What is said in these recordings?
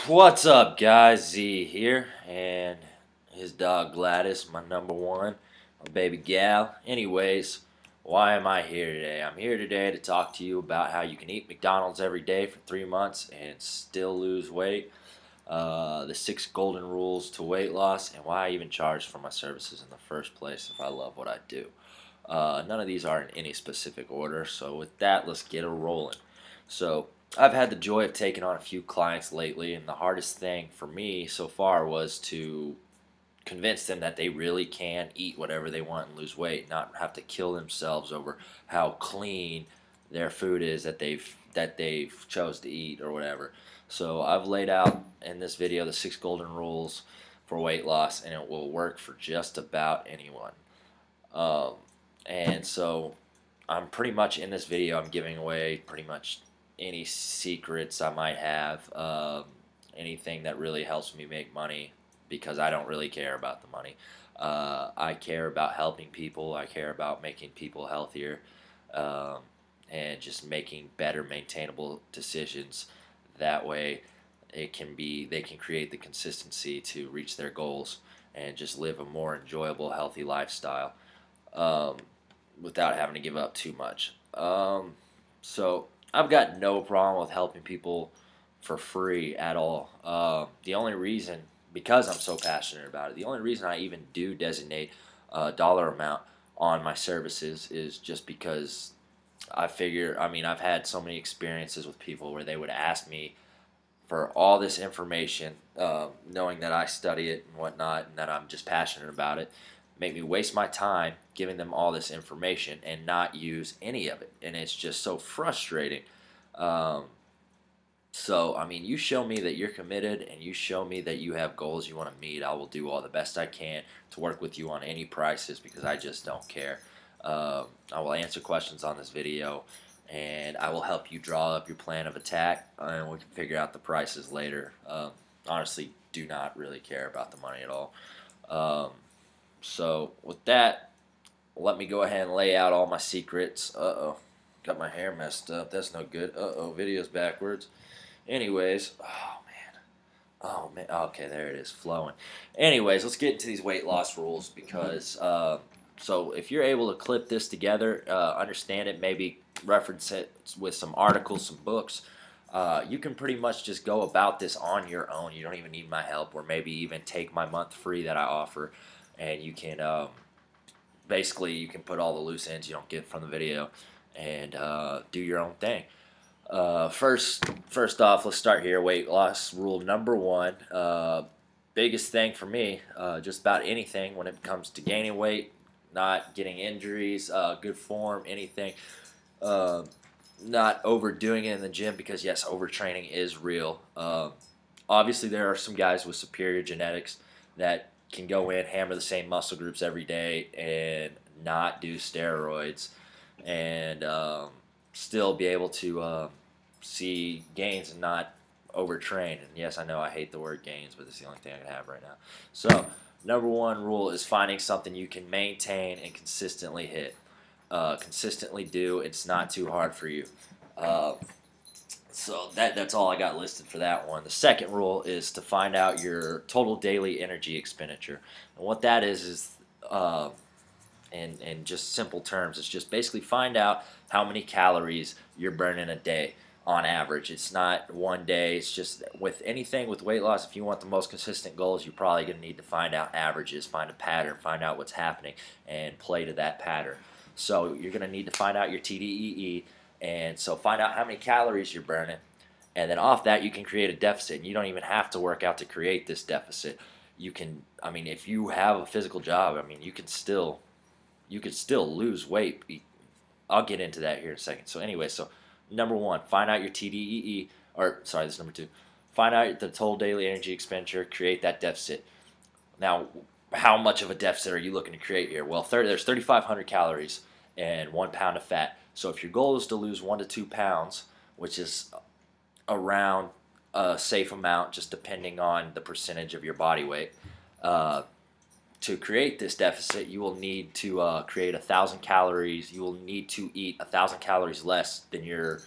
What's up, guys? Z here, and his dog Gladys, my number one, my baby gal. Anyways, why am I here today? I'm here today to talk to you about how you can eat McDonald's every day for 3 months and still lose weight. The 6 golden rules to weight loss, and why I even charge for my services in the first place if I love what I do. None of these are in any specific order, so with that, let's get it rolling. So, I've had the joy of taking on a few clients lately, and the hardest thing for me so far was to convince them that they really can eat whatever they want and lose weight, not have to kill themselves over how clean their food is that they've chose to eat or whatever. So I've laid out in this video the 6 golden rules for weight loss, and it will work for just about anyone. Um, and so I'm pretty much in this video, I'm giving away pretty much any secrets I might have, anything that really helps me make money, because I don't really care about the money. I care about helping people. I care about making people healthier, um, and just making better maintainable decisions. That way they can create the consistency to reach their goals and just live a more enjoyable, healthy lifestyle, um, without having to give up too much. So I've got no problem with helping people for free at all. The only reason, because I'm so passionate about it, the only reason I even do designate a dollar amount on my services is just because I figure, I mean, I've had so many experiences with people where they would ask me for all this information, knowing that I study it and whatnot, and that I'm just passionate about it, make me waste my time giving them all this information and not use any of it. And it's just so frustrating. Um, so, I mean, you show me that you're committed and you show me that you have goals you want to meet. I will do all the best I can to work with you on any prices, because I just don't care. I will answer questions on this video, and I will help you draw up your plan of attack, and we can figure out the prices later. Honestly, do not really care about the money at all. So, with that, let me go ahead and lay out all my secrets. Uh-oh. Got my hair messed up. That's no good. Uh-oh, video's backwards. Anyways, oh man. Oh man. Okay, there it is, flowing. Anyways, let's get into these weight loss rules, because so if you're able to clip this together, understand it, maybe reference it with some articles, some books, you can pretty much just go about this on your own. You don't even need my help, or maybe even take my month free that I offer, and you can basically you can put all the loose ends you don't get from the video, and do your own thing. First off, let's start here. Weight loss rule number one. Biggest thing for me, just about anything when it comes to gaining weight, not getting injuries, good form, anything. Not overdoing it in the gym, because yes, overtraining is real. Obviously, there are some guys with superior genetics that can go in, hammer the same muscle groups every day, and not do steroids, and still be able to see gains and not overtrain. And yes, I know I hate the word gains, but it's the only thing I can have right now. So, number one rule is finding something you can maintain and consistently hit. Consistently do. It's not too hard for you. So that's all I got listed for that one. The second rule is to find out your total daily energy expenditure. And what that is in just simple terms, it's just basically find out how many calories you're burning a day on average. It's not one day. It's just with anything with weight loss, if you want the most consistent goals, you're probably going to need to find out averages, find a pattern, find out what's happening, and play to that pattern. So you're going to need to find out your TDEE, and so find out how many calories you're burning, and then off that you can create a deficit. And you don't even have to work out to create this deficit. You can, I mean, if you have a physical job, I mean, you can still lose weight. I'll get into that here in a second. So anyway, so number one, find out your TDEE, or sorry, this is number two. Find out the total daily energy expenditure, create that deficit. Now, how much of a deficit are you looking to create here? Well, there's 3,500 calories and 1 pound of fat. So if your goal is to lose 1 to 2 pounds, which is around a safe amount, just depending on the percentage of your body weight, to create this deficit, you will need to create 1,000 calories. You will need to eat 1,000 calories less than you're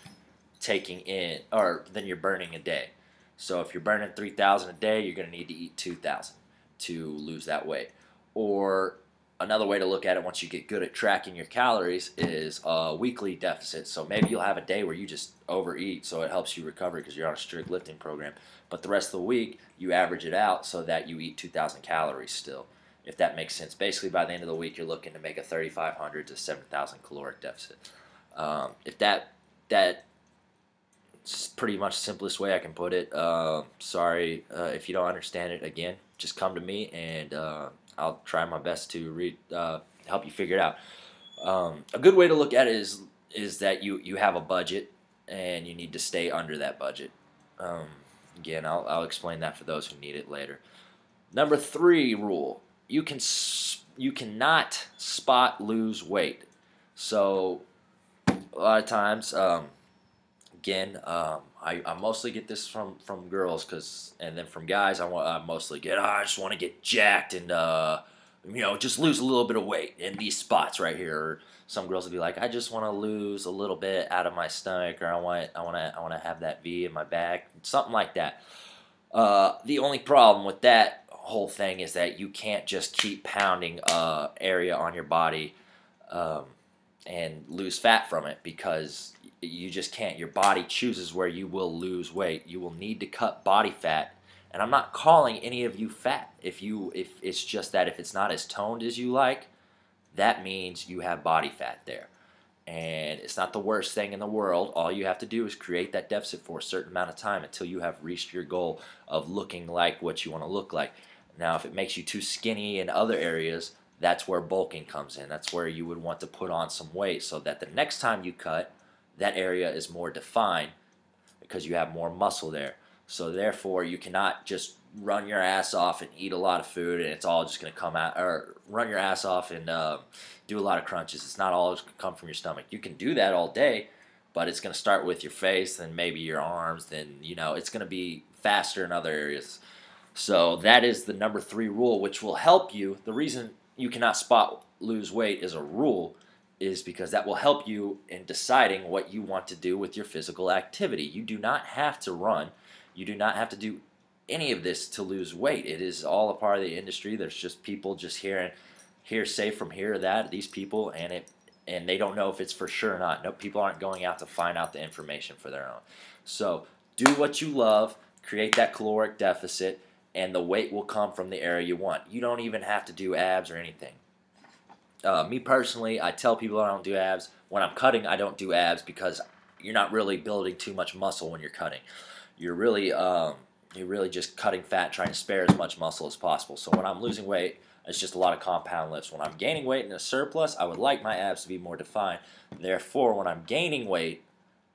taking in, or than you're burning a day. So if you're burning 3,000 a day, you're going to need to eat 2,000 to lose that weight. Or another way to look at it once you get good at tracking your calories is a weekly deficit. So maybe you'll have a day where you just overeat, so it helps you recover because you're on a strict lifting program. But the rest of the week, you average it out so that you eat 2,000 calories still, if that makes sense. Basically, by the end of the week, you're looking to make a 3,500 to 7,000 caloric deficit. If that's pretty much the simplest way I can put it. Sorry if you don't understand it. Again, just come to me and I'll try my best to help you figure it out. A good way to look at it is that you have a budget and you need to stay under that budget. Again, I'll explain that for those who need it later. Number 3 rule: you cannot spot lose weight. So a lot of times, again, I mostly get this from girls, and then from guys I mostly get, I just want to get jacked and just lose a little bit of weight in these spots right here. Or some girls will be like, I just want to lose a little bit out of my stomach, or I want to have that V in my back, something like that. The only problem with that whole thing is that you can't just keep pounding area on your body and lose fat from it, because you just can't. Your body chooses where you will lose weight. You will need to cut body fat, and I'm not calling any of you fat. If it's just that if it's not as toned as you like, that means you have body fat there. And it's not the worst thing in the world. All you have to do is create that deficit for a certain amount of time until you have reached your goal of looking like what you want to look like. Now, if it makes you too skinny in other areas, that's where bulking comes in. That's where you would want to put on some weight so that the next time you cut, that area is more defined because you have more muscle there. So therefore, you cannot just run your ass off and eat a lot of food and it's all just going to come out, or run your ass off and do a lot of crunches. It's not all just going to come from your stomach. You can do that all day, but it's going to start with your face, then maybe your arms, then it's going to be faster in other areas. So that is the number 3 rule, which will help you. The reason you cannot spot lose weight as a rule is because that will help you in deciding what you want to do with your physical activity. You do not have to run. You do not have to do any of this to lose weight. It is all a part of the industry. There's just people just hearsay from here or that, these people, and they don't know if it's for sure or not. No, people aren't going out to find out the information for their own. So do what you love, create that caloric deficit, and the weight will come from the area you want. You don't even have to do abs or anything. Me personally, I tell people I don't do abs. When I'm cutting, I don't do abs because you're not really building too much muscle when you're cutting. You're really just cutting fat, trying to spare as much muscle as possible. So when I'm losing weight, it's just a lot of compound lifts. When I'm gaining weight in a surplus, I would like my abs to be more defined. Therefore, when I'm gaining weight,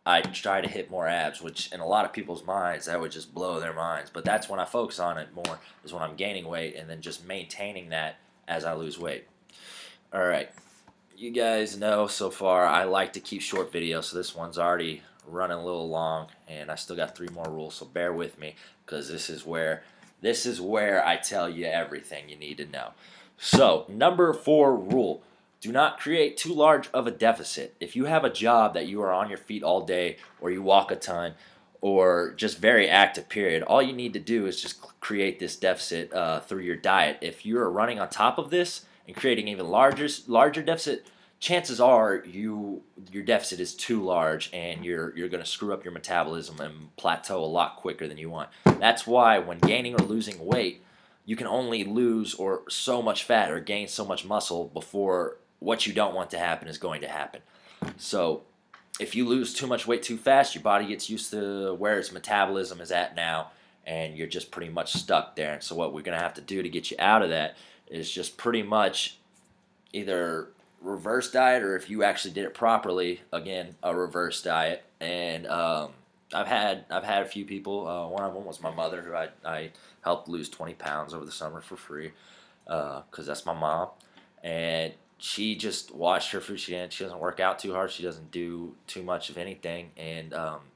I try to hit more abs, which in a lot of people's minds, that would just blow their minds. But that's when I focus on it more, is when I'm gaining weight and then just maintaining that as I lose weight. All right. You guys know so far I like to keep short videos, so this one's already running a little long, and I still got 3 more rules, so bear with me, because this is where I tell you everything you need to know. So, number 4 rule: do not create too large of a deficit. If you have a job that you are on your feet all day, or you walk a ton, or just very active period, all you need to do is just create this deficit through your diet. If you're running on top of this and creating even larger deficit, chances are your deficit is too large and you're going to screw up your metabolism and plateau a lot quicker than you want. That's why when gaining or losing weight, you can only lose or so much fat or gain so much muscle before what you don't want to happen is going to happen. So if you lose too much weight too fast, your body gets used to where its metabolism is at now, and you're just pretty much stuck there. And so what we're going to have to do to get you out of that is just pretty much either reverse diet, or if you actually did it properly, again, a reverse diet. And I've had a few people. One of them was my mother, who I helped lose 20 pounds over the summer for free, because that's my mom. And she just watched her food. She doesn't work out too hard. She doesn't do too much of anything. And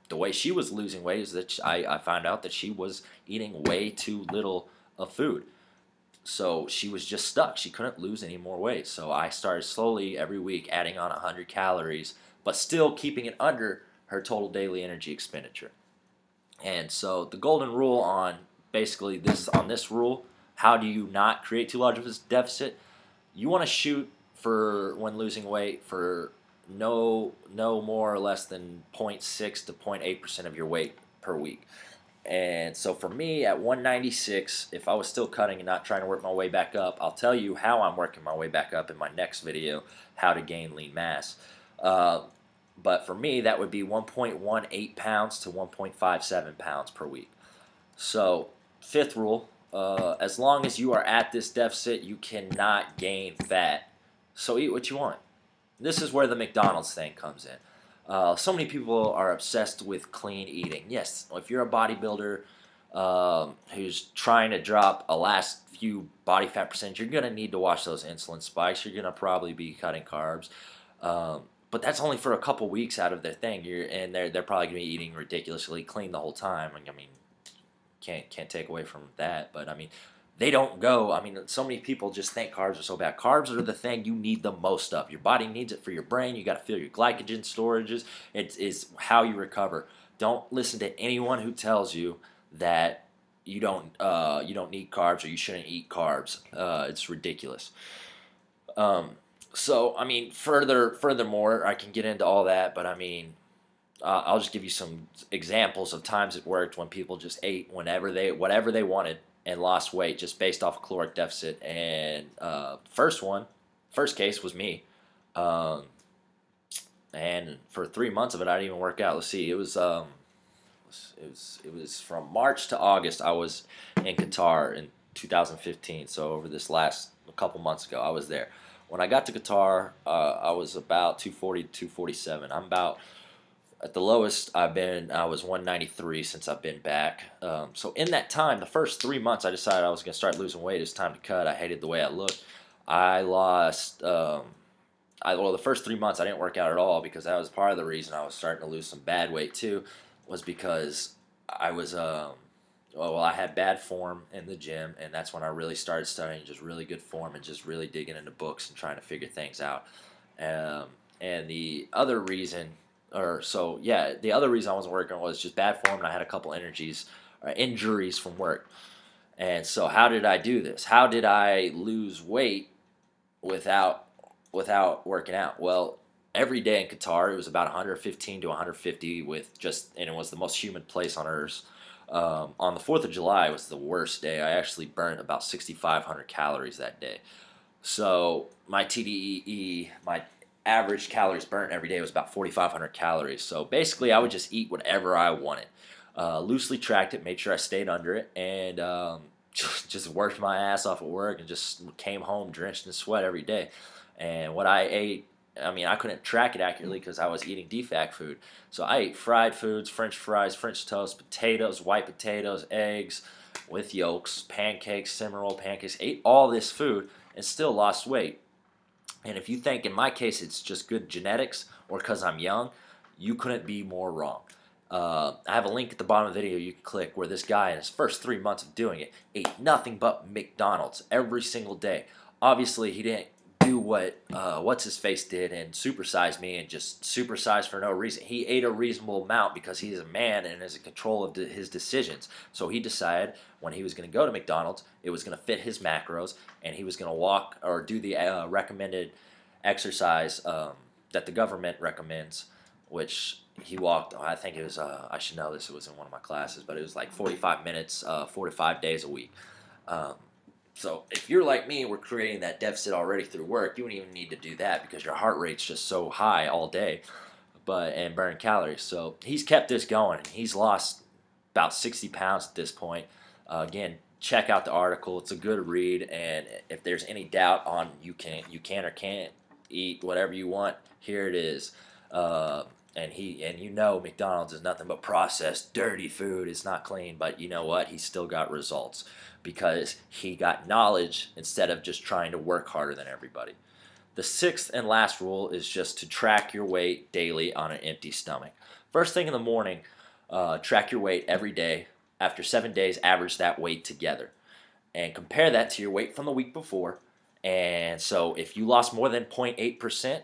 the way she was losing weight is that I found out that she was eating way too little of food. So she was just stuck. She couldn't lose any more weight. So I started slowly every week adding on 100 calories, but still keeping it under her total daily energy expenditure. And so the golden rule on basically this rule, how do you not create too large of a deficit? You want to shoot for when losing weight for no more or less than zero point 0.6 to 0.8% of your weight per week. And so for me at 196, if I was still cutting and not trying to work my way back up, I'll tell you how I'm working my way back up in my next video, how to gain lean mass. Uh, but for me, that would be 1.18 pounds to 1.57 pounds per week. So, fifth rule, as long as you are at this deficit, you cannot gain fat. So eat what you want. This is where the McDonald's thing comes in. So many people are obsessed with clean eating. Yes, if you're a bodybuilder who's trying to drop a last few body fat percentage, you're going to need to watch those insulin spikes. You're going to probably be cutting carbs. But that's only for a couple weeks out of their thing. They're probably going to be eating ridiculously clean the whole time. I mean, can't take away from that. But I mean, they don't go. I mean, so many people just think carbs are so bad. Carbs are the thing you need the most of. Your body needs it for your brain. You got to fill your glycogen storages. It is how you recover. Don't listen to anyone who tells you that you don't need carbs or you shouldn't eat carbs. It's ridiculous. So I mean, furthermore, I can get into all that, but I mean, I'll just give you some examples of times it worked when people just ate whatever they wanted and lost weight just based off a caloric deficit. And first case was me. And for 3 months of it, I didn't even work out. Let's see, it was from March to August. I was in Qatar in 2015. So over this last a couple months ago, I was there. When I got to Qatar, I was about 240 to 247. I'm about at the lowest I was 193 since I've been back. So in that time, the first 3 months, I decided I was going to start losing weight. It was time to cut. I hated the way I looked. I lost. Well, the first 3 months I didn't work out at all because that was part of the reason I was starting to lose some bad weight too, was because I was I had bad form in the gym, and that's when I really started studying just really good form and just really digging into books and trying to figure things out. And the other reason, the other reason I wasn't working was just bad form, and I had a couple injuries from work. And so, how did I do this? How did I lose weight without working out? Well, every day in Qatar, it was about 115 to 150 and it was the most humid place on earth. On the 4th of July was the worst day. I actually burnt about 6,500 calories that day. So my TDEE, my average calories burnt every day was about 4,500 calories. So basically, I would just eat whatever I wanted. Loosely tracked it, made sure I stayed under it, and just worked my ass off at work and just came home drenched in sweat every day. And what I ate, I mean, I couldn't track it accurately because I was eating defact food. So I ate fried foods, French fries, French toast, potatoes, white potatoes, eggs with yolks, pancakes, cinnamon roll pancakes. Ate all this food and still lost weight. And if you think in my case it's just good genetics or because I'm young, you couldn't be more wrong. I have a link at the bottom of the video you can click where this guy in his first 3 months of doing it ate nothing but McDonald's every single day. Obviously, he didn't do what what's his face did and supersize me and just supersize for no reason. He ate a reasonable amount because he's a man and is in control of his decisions. So he decided when he was going to go to McDonald's, it was going to fit his macros, and he was going to walk or do the recommended exercise that the government recommends, which he walked. I think it was. I should know this. It was in one of my classes, but it was like 45 minutes, 4 to 5 days a week. So if you're like me, we're creating that deficit already through work. You wouldn't even need to do that because your heart rate's just so high all day, and burn calories. So he's kept this going. He's lost about 60 pounds at this point. Again, check out the article. It's a good read. And if there's any doubt on you can or can't eat whatever you want, here it is. And McDonald's is nothing but processed, dirty food. It's not clean, but you know what? He's still got results because he got knowledge instead of just trying to work harder than everybody. The sixth and last rule is just to track your weight daily on an empty stomach. First thing in the morning, track your weight every day. After 7 days, average that weight together and compare that to your weight from the week before. And so if you lost more than 0.8%,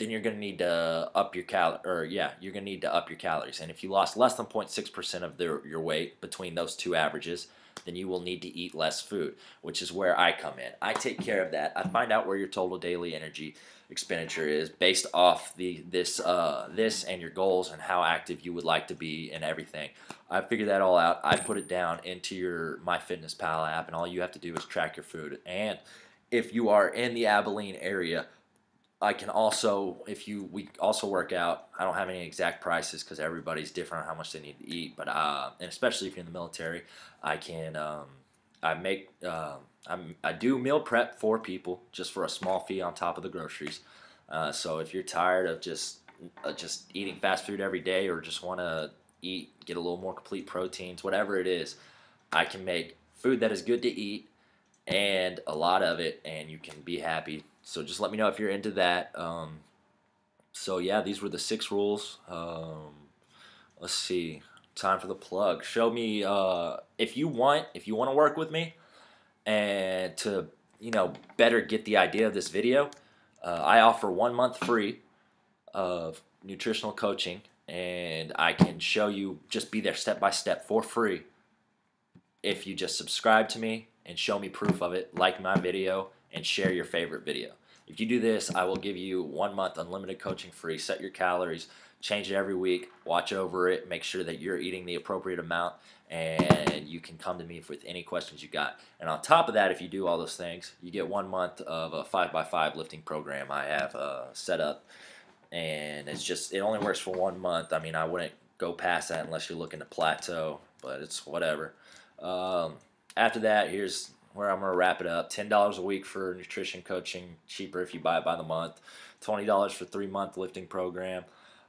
then you're going to need to up your you're going to need to up your calories. And if you lost less than 0.6% of your weight between those two averages, then you will need to eat less food, which is where I come in. I take care of that. I find out where your total daily energy expenditure is based off this and your goals and how active you would like to be and everything. I figure that all out. I put it down into your MyFitnessPal app, and all you have to do is track your food. And if you are in the Abilene area, I can also, we also work out. I don't have any exact prices because everybody's different on how much they need to eat. But and especially if you're in the military, I can I make I do meal prep for people just for a small fee on top of the groceries. So if you're tired of just eating fast food every day, or just want to get a little more complete proteins, whatever it is, I can make food that is good to eat and a lot of it, and you can be happy. So just let me know if you're into that. So yeah, these were the 6 rules. Let's see. Time for the plug. Show me if you want to work with me and to better get the idea of this video. I offer 1 month free of nutritional coaching, and I can show you, just be there step by step for free if you just subscribe to me and show me proof of it, like my video, and share your favorite video. If you do this, I will give you 1 month unlimited coaching free. Set your calories, change it every week, watch over it, make sure that you're eating the appropriate amount, and you can come to me with any questions you got. And on top of that, if you do all those things, you get 1 month of a 5x5 lifting program I have set up. And it only works for 1 month. I mean, I wouldn't go past that unless you're looking to plateau, but it's whatever. After that, here's where I'm going to wrap it up. $10 a week for nutrition coaching, cheaper if you buy it by the month. $20 for 3-month lifting program.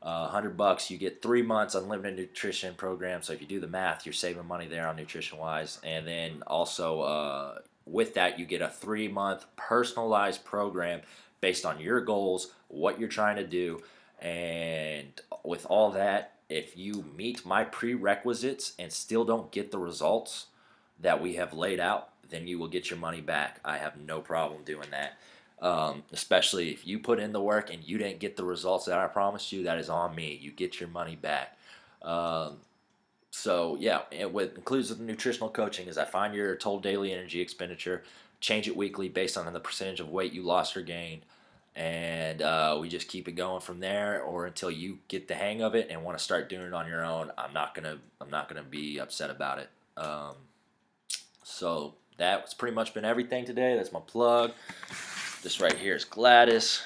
$100, you get 3 months unlimited nutrition program. So if you do the math, you're saving money there on nutrition wise. And then also with that, you get a 3-month personalized program based on your goals, what you're trying to do. And with all that, if you meet my prerequisites and still don't get the results that we have laid out, then you will get your money back. I have no problem doing that. Especially if you put in the work and you didn't get the results that I promised you, that is on me. You get your money back. So yeah, what includes the nutritional coaching is I find your total daily energy expenditure, change it weekly based on the percentage of weight you lost or gained, and we just keep it going from there, or until you get the hang of it and want to start doing it on your own. I'm not gonna be upset about it. So that's pretty much been everything today. That's my plug. This right here is Gladys.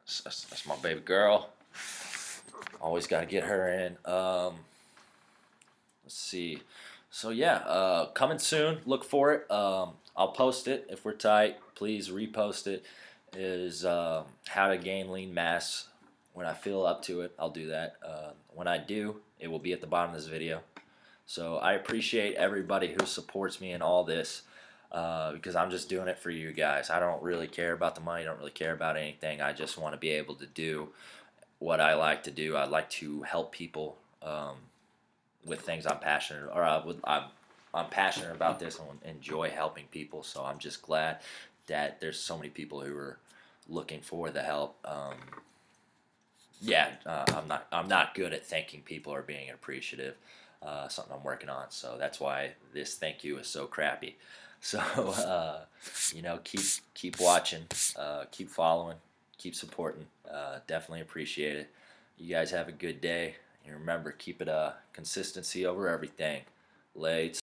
That's my baby girl. Always got to get her in. Let's see. So yeah, coming soon. Look for it. I'll post it if we're tight. Please repost it. Is how to gain lean mass. When I feel up to it, I'll do that. When I do, it will be at the bottom of this video. So I appreciate everybody who supports me in all this, because I'm just doing it for you guys. I don't really care about the money. I don't really care about anything. I just want to be able to do what I like to do. I like to help people with things I'm passionate, or I'm passionate about this and enjoy helping people. So I'm just glad that there's so many people who are looking for the help. I'm not good at thanking people or being appreciative. Something I'm working on, so that's why this thank you is so crappy. So keep watching, keep following, keep supporting. Definitely appreciate it. You guys have a good day, and remember, keep it consistency over everything. Late.